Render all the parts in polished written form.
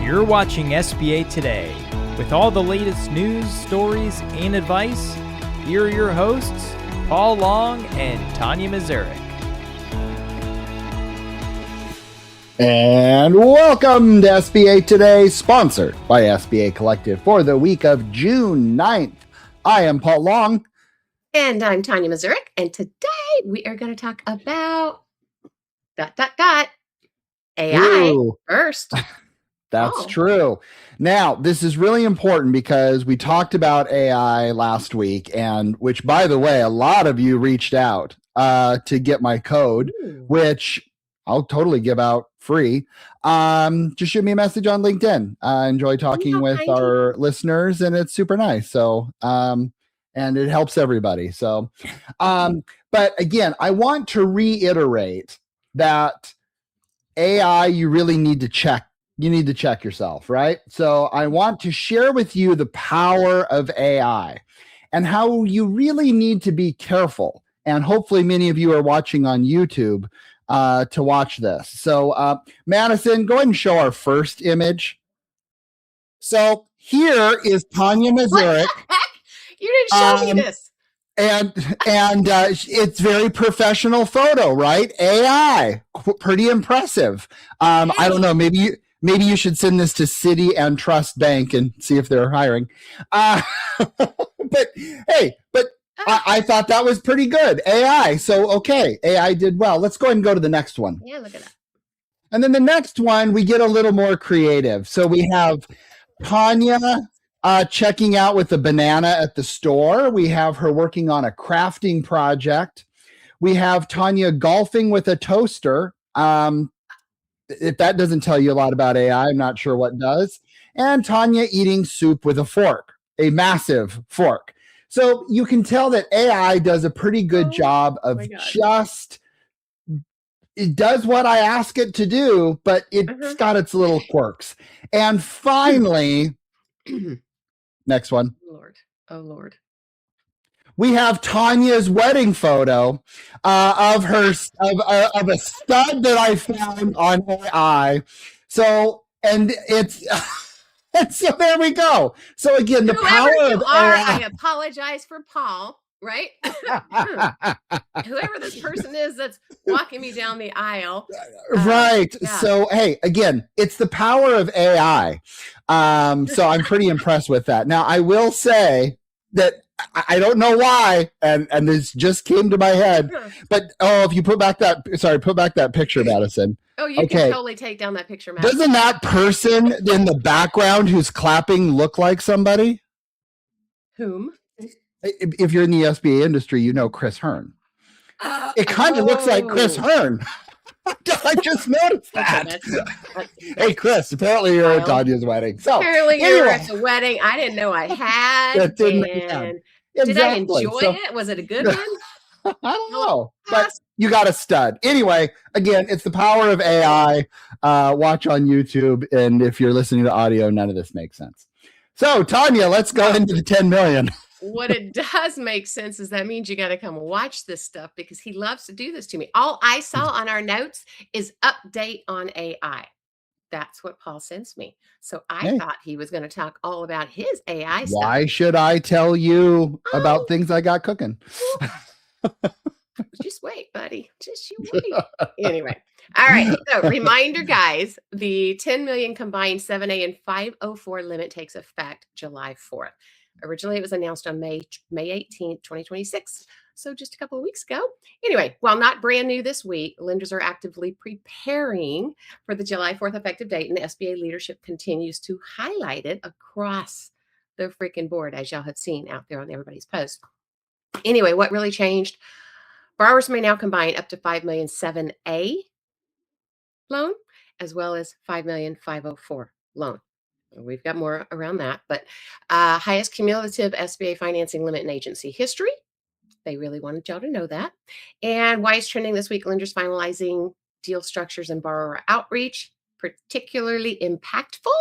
You're watching SBA Today. With all the latest news, stories, and advice, here are your hosts, Paul Long and Tonya Mazurek. And welcome to SBA Today, sponsored by SBA Collective for the week of June 9th. I am Paul Long. And I'm Tonya Mazurek. And today we are going to talk about ... AI first. That's true. Now, this is really important because we talked about AI last week, and which, by the way, a lot of you reached out to get my code, which I'll totally give out free. Just shoot me a message on LinkedIn. I enjoy talking with our listeners, and it's super nice. So, and it helps everybody. So, but again, I want to reiterate that AI, you really need to check. You need to check yourself, right? So I want to share with you the power of AI and how you really need to be careful. And hopefully many of you are watching on YouTube to watch this. So Madison, go ahead and show our first image. So here is Tonya Mazurek. You didn't show me this. And it's very professional photo, right? AI, pretty impressive. I don't know, maybe you should send this to City and Trust Bank and see if they're hiring. But hey, I thought that was pretty good. AI. So, okay, AI did well. Let's go ahead and go to the next one. Yeah, look at that. And then the next one, we get a little more creative. So we have Tonya checking out with a banana at the store. We have her working on a crafting project. We have Tonya golfing with a toaster. If that doesn't tell you a lot about AI, I'm not sure what does. And Tonya eating soup with a fork, a massive fork. So you can tell that AI does a pretty good job of it does what I ask it to do, but it's got its little quirks. And finally, next one. Oh, Lord. We have Tonya's wedding photo of her of a stud that I found on AI. So, and it's and so there we go. So again, the power of AI. I apologize for Paul, right? Whoever this person is that's walking me down the aisle. Right. Yeah. So, hey, again, it's the power of AI. So I'm pretty impressed with that. Now, I will say that I don't know why, and this just came to my head, but if you put back that picture, Madison. Oh, you can totally take down that picture, Madison. Doesn't that person in the background who's clapping look like somebody? Whom? If you're in the SBA industry, you know Chris Hearn. It kind of looks like Chris Hearn. I just noticed that. Hey, Chris, apparently you're at Tonya's wedding. So apparently you're at the wedding. I didn't know I had. Did I enjoy it? Was it a good one? I don't know, but you got a stud. Anyway, again, it's the power of AI. Watch on YouTube, and if you're listening to audio, none of this makes sense. So, Tonya, let's go into the 10 million. What it does make sense is that means you got to come watch this stuff because he loves to do this to me. All I saw on our notes is update on AI. That's what Paul sends me. So I thought he was going to talk all about his AI stuff. Why should I tell you about things I got cooking? Just wait, buddy. Just you wait. Anyway. All right. So reminder, guys, the 10 million combined 7A and 504 limit takes effect July 4th. Originally, it was announced on May 18th, 2026. So just a couple of weeks ago. Anyway, while not brand new this week, lenders are actively preparing for the July 4th effective date, and the SBA leadership continues to highlight it across the freaking board, as y'all have seen out there on everybody's post. Anyway, what really changed? Borrowers may now combine up to 5 million 7A loan, as well as 5 million 504 loan. We've got more around that, but highest cumulative SBA financing limit in agency history. They really wanted y'all to know that. And why is trending this week? Lenders finalizing deal structures and borrower outreach, particularly impactful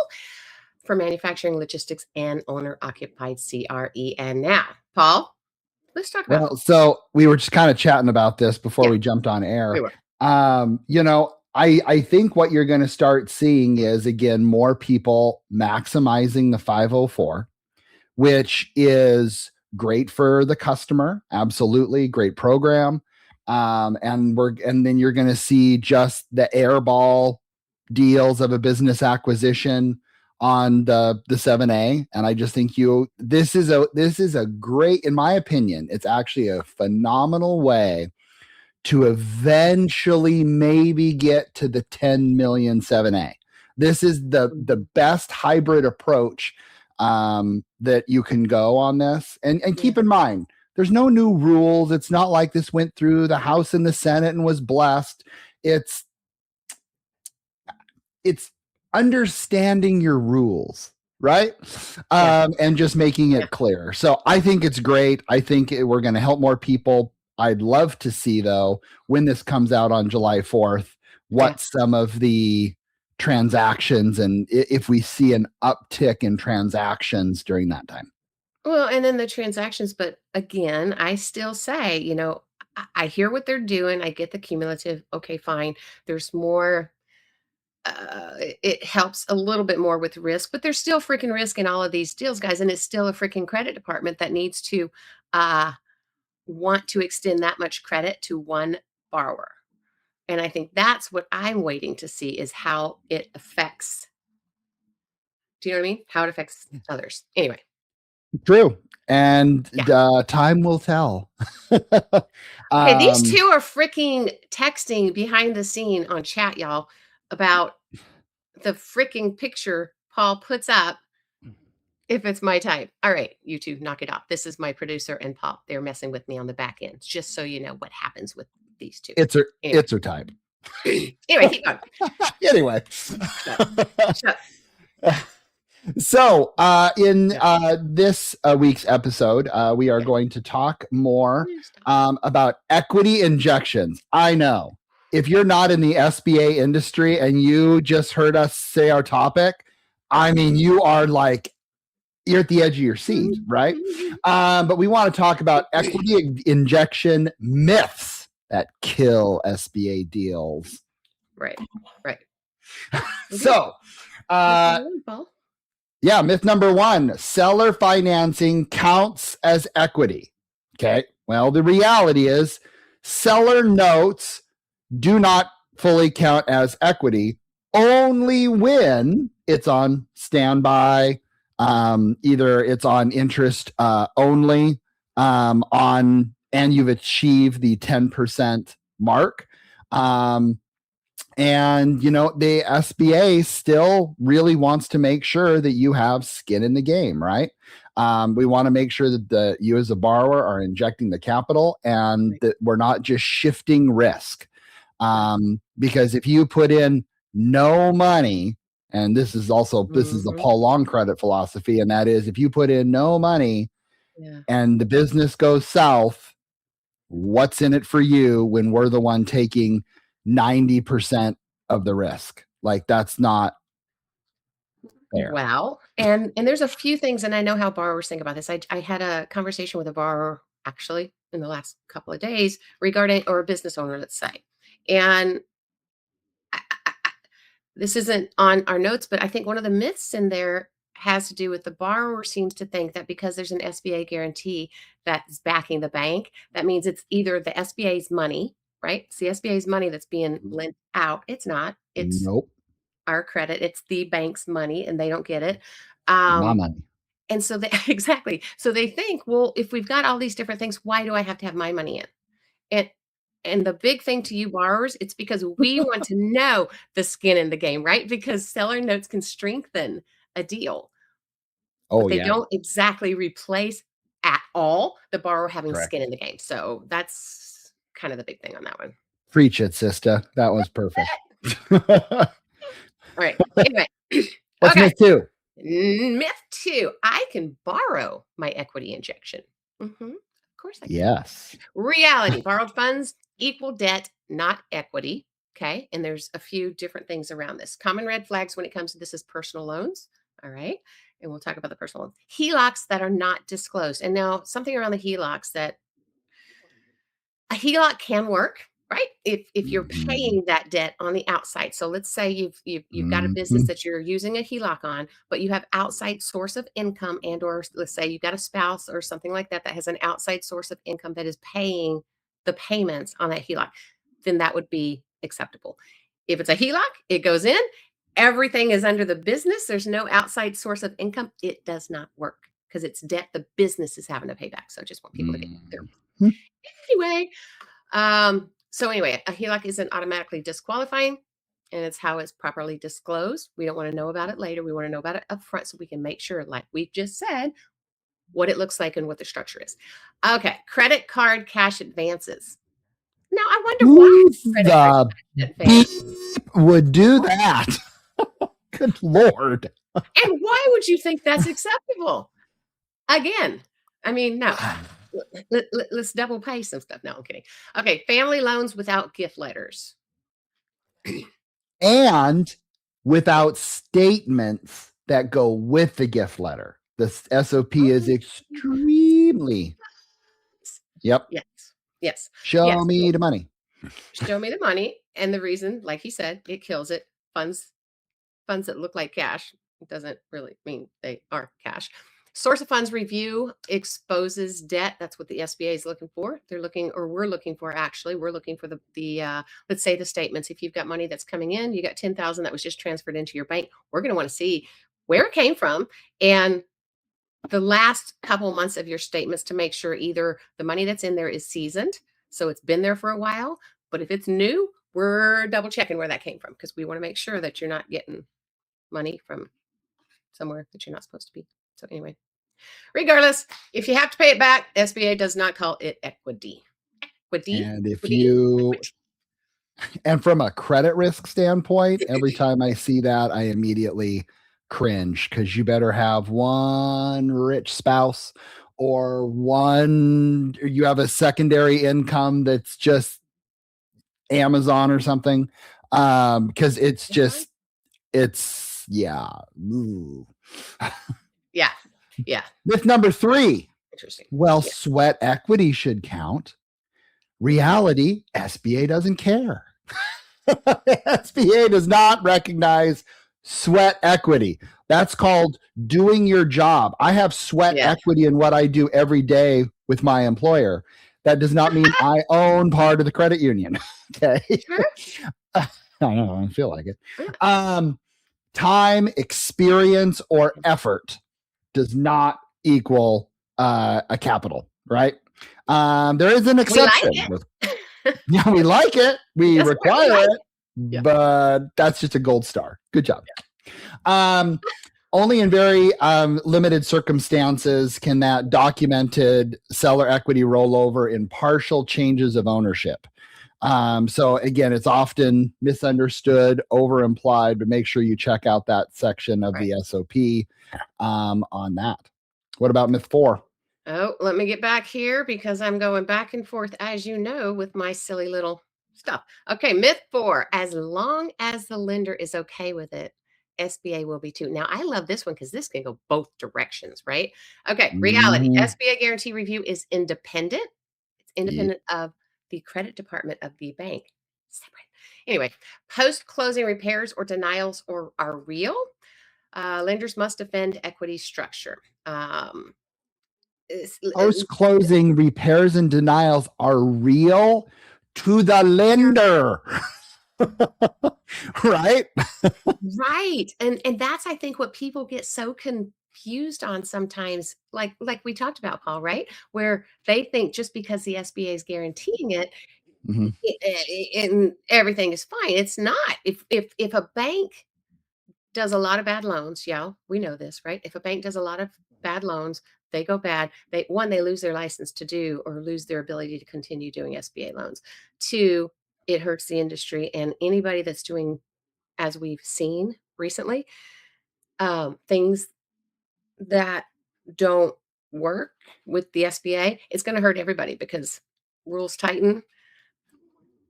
for manufacturing, logistics, and owner-occupied CRE. And now, Paul, let's talk about so we were just kind of chatting about this before we jumped on air. We were. I think what you're going to start seeing is, again, more people maximizing the 504, which is great for the customer. Absolutely great program. And then you're going to see just the airball deals of a business acquisition on the 7A. And I just think this is a great, in my opinion, it's actually a phenomenal way to eventually maybe get to the 10 million 7A. This is the best hybrid approach that you can go on this. And keep in mind, there's no new rules. It's not like this went through the House and the Senate and was blessed. It's understanding your rules, right? And just making it clear. So I think it's great. I think we're going to help more people. I'd love to see, though, when this comes out on July 4th, what some of the transactions, and if we see an uptick in transactions during that time. Well, and then the transactions, but again, I still say, I hear what they're doing. I get the cumulative. Okay, fine. There's more. It helps a little bit more with risk, but there's still freaking risk in all of these deals, guys. And it's still a freaking credit department that needs to want to extend that much credit to one borrower. And I think that's what I'm waiting to see is how it affects. Do you know what I mean? How it affects others. Anyway. True. And time will tell. Okay, these two are freaking texting behind the scene on chat, y'all, about the freaking picture Paul puts up if it's my type. All right, you two, knock it off. This is my producer and Paul. They're messing with me on the back end, just so you know what happens with these two. It's her type. Anyway, keep going. Anyway. Shut. So in this week's episode, we are going to talk more about equity injections. I know if you're not in the SBA industry and you just heard us say our topic, I mean, you're at the edge of your seat, right? But we want to talk about equity injection myths that kill SBA deals. Right. So, myth number 1, seller financing counts as equity. Okay. Well, the reality is seller notes do not fully count as equity only when it's on standby. Either it's on interest only and you've achieved the 10% mark. And, the SBA still really wants to make sure that you have skin in the game, right? We want to make sure that you as a borrower are injecting the capital and that we're not just shifting risk. Because if you put in no money, and this is the Paul Long credit philosophy, and that is if you put in no money and the business goes south, what's in it for you when we're the one taking 90% of the risk? Like, that's not fair. Wow. And there's a few things, and I know how borrowers think about this. I had a conversation with a borrower actually in the last couple of days regarding, or a business owner, let's say. And this isn't on our notes, but I think one of the myths in there has to do with the borrower seems to think that because there's an SBA guarantee that's backing the bank, that means it's either the SBA's money, right? It's the SBA's money that's being lent out. It's not. It's our credit. It's the bank's money, and they don't get it. My money. And so exactly. So they think, well, if we've got all these different things, why do I have to have my money in? And the big thing to you borrowers, it's because we want to know the skin in the game, right? Because seller notes can strengthen a deal. But they don't exactly replace at all the borrower having skin in the game. So that's kind of the big thing on that one. Preach it, sister. That was perfect. All right. Anyway. What's myth 2? Myth 2. I can borrow my equity injection. Of course I can. Yes. Reality. Borrowed funds equal debt, not equity. Okay. And there's a few different things around this. Common red flags when it comes to this is personal loans. All right. And we'll talk about the personal loans. HELOCs that are not disclosed. And now something around the HELOCs, that a HELOC can work. right? If you're paying that debt on the outside. So let's say you've got a business that you're using a HELOC on, but you have outside source of income, and or let's say you've got a spouse or something like that that has an outside source of income that is paying the payments on that HELOC, then that would be acceptable. If it's a HELOC, it goes in, everything is under the business, there's no outside source of income, it does not work because it's debt the business is having to pay back. So I just want people to get there. Anyway, so anyway, a HELOC isn't automatically disqualifying, and it's how it's properly disclosed. We don't want to know about it later. We want to know about it up front so we can make sure, like we just said, what it looks like and what the structure is. Okay, credit card cash advances. Now I wonder why credit card cash advances would do that. Good Lord. And why would you think that's acceptable? Again, I mean, no. Let's double pay some stuff. No, I'm kidding. Okay, family loans without gift letters. And without statements that go with the gift letter. The SOP is extremely. Yep. Yes. Show me the money. Show me the money. And the reason, like he said, it kills it. Funds that look like cash. It doesn't really mean they are cash. Source of funds review exposes debt. That's what the SBA is looking for. They're looking, or we're looking for, actually, we're looking for the let's say the statements. If you've got money that's coming in, you got 10,000 that was just transferred into your bank. We're going to want to see where it came from and the last couple of months of your statements to make sure either the money that's in there is seasoned, so it's been there for a while. But if it's new, we're double checking where that came from because we want to make sure that you're not getting money from somewhere that you're not supposed to be. So anyway, regardless, if you have to pay it back, SBA does not call it equity. And if you, and from a credit risk standpoint, every time I see that, I immediately cringe because you better have one rich spouse or you have a secondary income that's just Amazon or something. Because it's just, yeah. Ooh. Yeah. Myth number 3. Interesting. Well, sweat equity should count. Reality, SBA doesn't care. SBA does not recognize sweat equity. That's called doing your job. I have sweat equity in what I do every day with my employer. That does not mean I own part of the credit union. Okay. I don't know. I feel like it. Time, experience, or effort does not equal a capital, right? There is an exception. Yeah, we like it. We require it, but that's just a gold star. Good job. Only in very limited circumstances can that documented seller equity roll over in partial changes of ownership. So again, it's often misunderstood, over-implied, but make sure you check out that section of the SOP on that. What about myth 4? Oh, let me get back here because I'm going back and forth, as you know, with my silly little stuff. Okay, myth 4, as long as the lender is okay with it, SBA will be too. Now, I love this one because this can go both directions, right? Okay, reality. SBA guarantee review is independent. It's independent of the credit department of the bank. Separate. Anyway, post-closing repairs or denials are real. Lenders must defend equity structure. Post-closing repairs and denials are real to the lender. Right? Right. And that's, I think, what people get so confused on sometimes, like we talked about, Paul, right? Where they think just because the SBA is guaranteeing it, and everything is fine. It's not. If a bank does a lot of bad loans, we know this, right? If a bank does a lot of bad loans, they go bad. They lose their license to do or lose their ability to continue doing SBA loans. 2, it hurts the industry and anybody that's doing, as we've seen recently, things that don't work with the SBA. It's going to hurt everybody because rules tighten.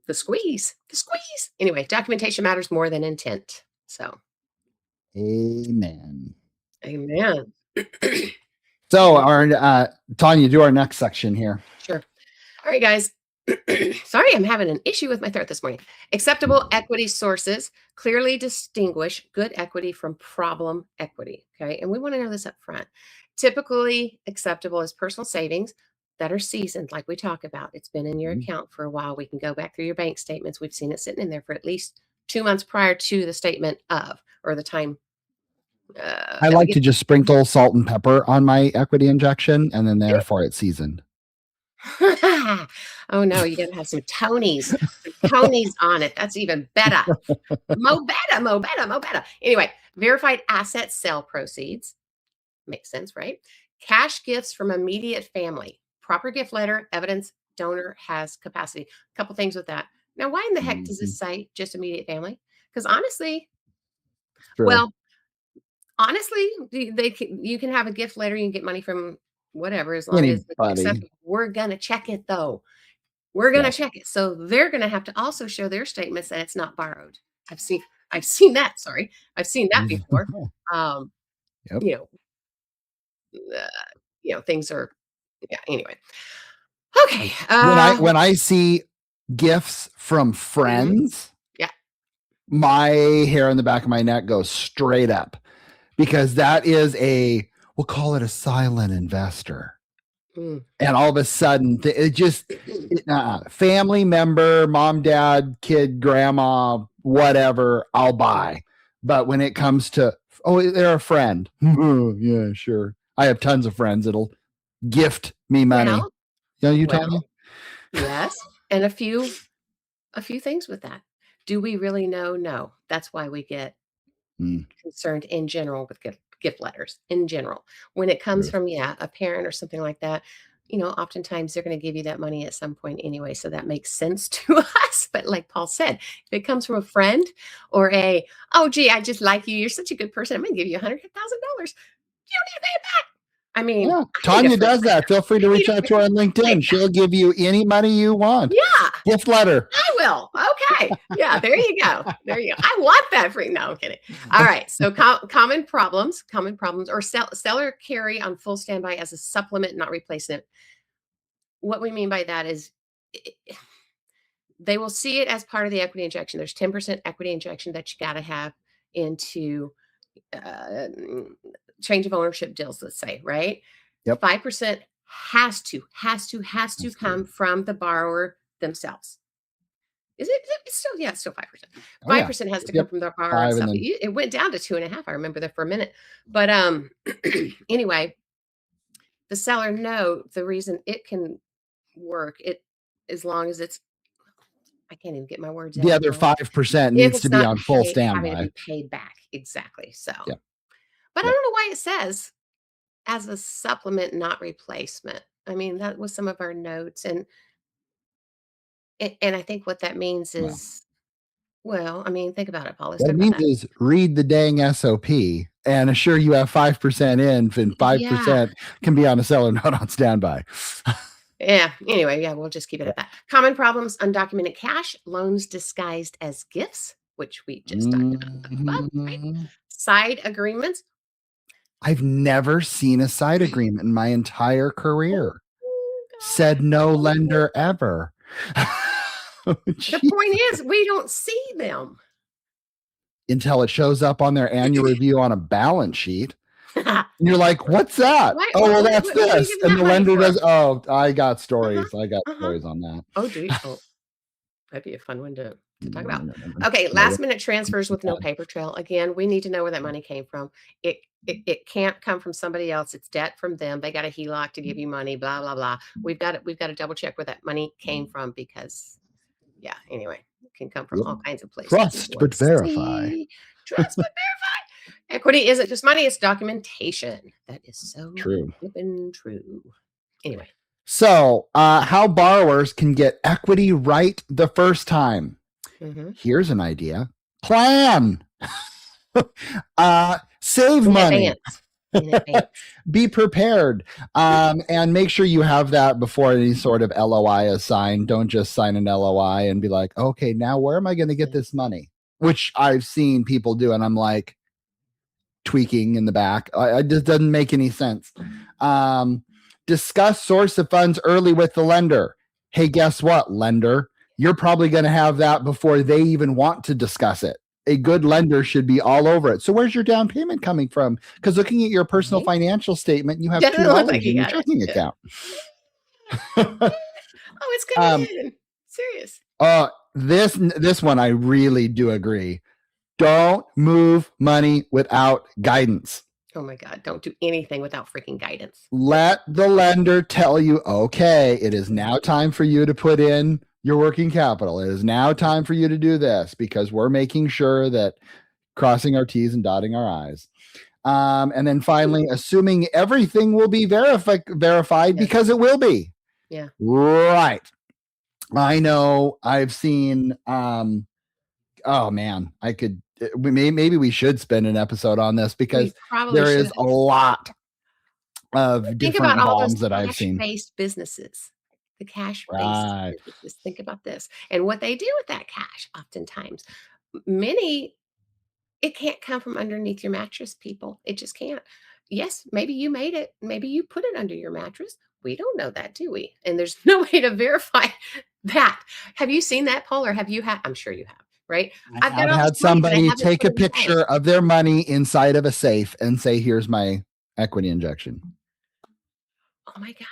The squeeze. Anyway, documentation matters more than intent. So, amen. So our Tonya, do our next section here. Sure. All right, guys. Sorry, I'm having an issue with my throat this morning. Acceptable equity sources clearly distinguish good equity from problem equity. Okay. And we want to know this up front. Typically acceptable is personal savings that are seasoned, like we talk about. It's been in your account for a while. We can go back through your bank statements. We've seen it sitting in there for at least 2 months prior to the statement of, or the time. I like to just sprinkle salt and pepper on my equity injection, and then therefore it's seasoned. Oh no, you gotta have some Tonys on it. That's even better. Mo better, mo better, mo better. Anyway, verified asset sale proceeds. Makes sense, right? Cash gifts from immediate family. Proper gift letter, evidence donor has capacity. A couple things with that. Now, why in the heck does this say just immediate family? Because honestly, well, honestly, you can have a gift letter, you can get money from whatever as long as it's acceptable. We're gonna check it though. We're gonna check it. So they're gonna have to also show their statements that it's not borrowed. I've seen that. Sorry, I've seen that before. You know, things are anyway. Okay. When I see gifts from friends, my hair on the back of my neck goes straight up, because that is we'll call it a silent investor. And all of a sudden it just family member, mom, dad, kid, grandma, whatever, I'll buy. But when it comes to, they're a friend. Yeah, sure. I have tons of friends that'll gift me money. Tonya? Yes. And a few things with that. Do we really know? No. That's why we get concerned in general with gift letters in general. When it comes from, a parent or something like that, oftentimes they're going to give you that money at some point anyway. So that makes sense to us. But like Paul said, if it comes from a friend or oh, gee, I just like you. You're such a good person. I'm going to give you $100,000. You don't need to pay it back. I mean, Tonya does that. Feel free to reach out to her on LinkedIn. She'll give you any money you want. Yeah. Gift letter. I will. Okay. Yeah, there you go. There you go. I want that free. No, I'm kidding. All right. So common problems or seller carry on full standby as a supplement, not replacement. What we mean by that is they will see it as part of the equity injection. There's 10% equity injection that you got to have into change of ownership deals, let's say, right? 5% has to come from the borrower themselves. Is it? It's still, it's still 5%. 5% has to come from the borrower itself. It went down to 2.5%. I remember that for a minute. But anyway, the seller the reason it can work as long as it's, I can't even get my words out. The other 5% needs to be on full standby. Having to be paid back. Exactly. So, but I don't know why it says as a supplement, not replacement. I mean, that was some of our notes. And I think what that means is, I mean, think about it, Paul. Let's what it means is read the dang SOP and assure you have 5% in, and 5% can be on a seller note on standby. Anyway, we'll just keep it at that. Common problems: undocumented cash, loans disguised as gifts, which we just talked about. Right? Side agreements. I've never seen a side agreement in my entire career. Said no lender ever. The point is, we don't see them until it shows up on their annual review on a balance sheet. And you're like, what's that? That's this. And the lender does, I got stories. I got stories on that. Oh, do you? That'd be a fun one to talk about. Okay, last minute transfers with no paper trail. Again, we need to know where that money came from. It can't come from somebody else. It's debt from them. They got a HELOC to give you money, blah, blah, blah. We've got to double check where that money came from because, anyway, it can come from all kinds of places. Trust but verify. Trust but verify. Equity isn't just money, it's documentation. That is so true. True. Anyway. So, how borrowers can get equity right the first time. Here's an idea. Plan. Save money. Be prepared. And make sure you have that before any sort of LOI is signed. Don't just sign an LOI and be like, okay, now where am I going to get this money? Which I've seen people do. And I'm like tweaking in the back. It just doesn't make any sense. Discuss source of funds early with the lender. hey, guess what, lender? You're probably going to have that before they even want to discuss it. A good lender should be all over it. So where's your down payment coming from? Because looking at your personal financial statement, you have Doesn't look like $2 you in your got it. checking Yeah. account. Oh, it's coming in. Serious. This one I really do agree. Don't move money without guidance. Oh my God, don't do anything without freaking guidance. Let the lender tell you, okay, it is now time for you to put in your working capital. It is now time for you to do this because we're making sure that crossing our T's and dotting our I's. And then finally, assuming everything will be verified because it will be. Yeah. Right. I know I've seen, oh man, maybe we should spend an episode on this because there is a lot of different bombs that I've seen. Cash-based businesses, the cash-based businesses. Think about this and what they do with that cash. Oftentimes, it can't come from underneath your mattress, people. It just can't. Yes, maybe you made it. Maybe you put it under your mattress. We don't know that, do we? And there's no way to verify that. Have you seen that, Paul, or have you had? I'm sure you have, right? I've had somebody take a picture of their money inside of a safe and say, here's my equity injection. Oh my God.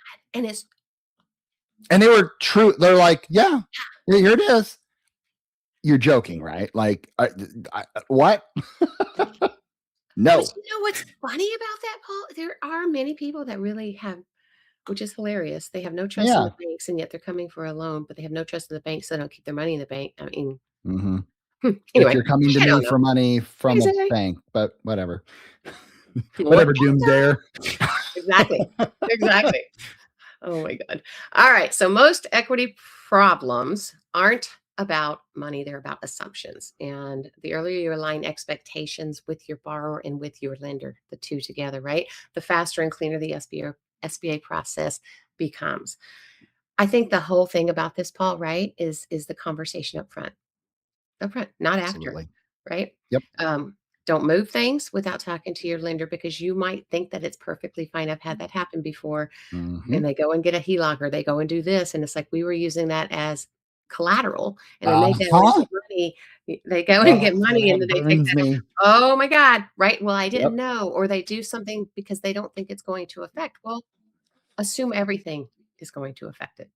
And they were true. They're like, yeah, here it is. You're joking, right? Like, what? No. But you know what's funny about that, Paul? There are many people that really have, which is hilarious. They have no trust in the banks, and yet they're coming for a loan, but they have no trust in the banks, so they don't keep their money in the bank. I mean, anyway, if you're coming to me for money from a bank, but whatever. Whatever, doomsdayer. Exactly. Oh my God. All right. So most equity problems aren't about money, they're about assumptions. And the earlier you align expectations with your borrower and with your lender, the two together, right? The faster and cleaner the SBA process becomes. I think the whole thing about this, Paul, right, is the conversation up front, not after, right? Yep. Don't move things without talking to your lender because you might think that it's perfectly fine. I've had that happen before. And they go and get a HELOC or they go and do this. And it's like, we were using that as collateral. And then they go and get money. They go and get money and then they take that. Oh my God. Right. Well, I didn't know. Or they do something because they don't think it's going to affect. Well, assume everything is going to affect it.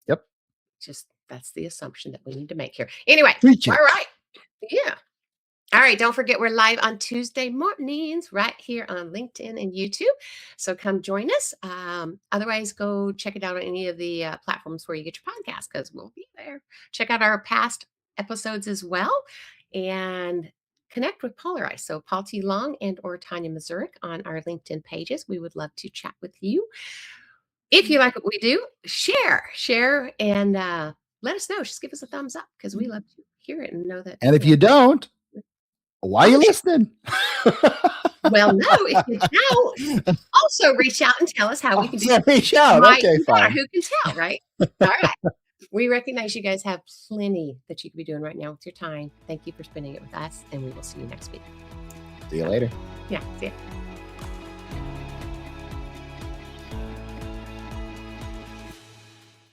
Yep. Just that's the assumption that we need to make here. Anyway. All right. Yeah. All right, don't forget we're live on Tuesday mornings right here on LinkedIn and YouTube. So come join us. Otherwise, go check it out on any of the platforms where you get your podcast because we'll be there. Check out our past episodes as well and connect with Paul or I. So Paul T. Long and or Tonya Mazurek on our LinkedIn pages. We would love to chat with you. If you like what we do, share and let us know. Just give us a thumbs up because we love to hear it and know that. And if you don't, why are you listening? Well, no, if you don't, also reach out and tell us how we can do it. Reach out. Okay, fine. Who can tell, right? All right. We recognize you guys have plenty that you could be doing right now with your time. Thank you for spending it with us, and we will see you next week. See you later. Yeah, see ya.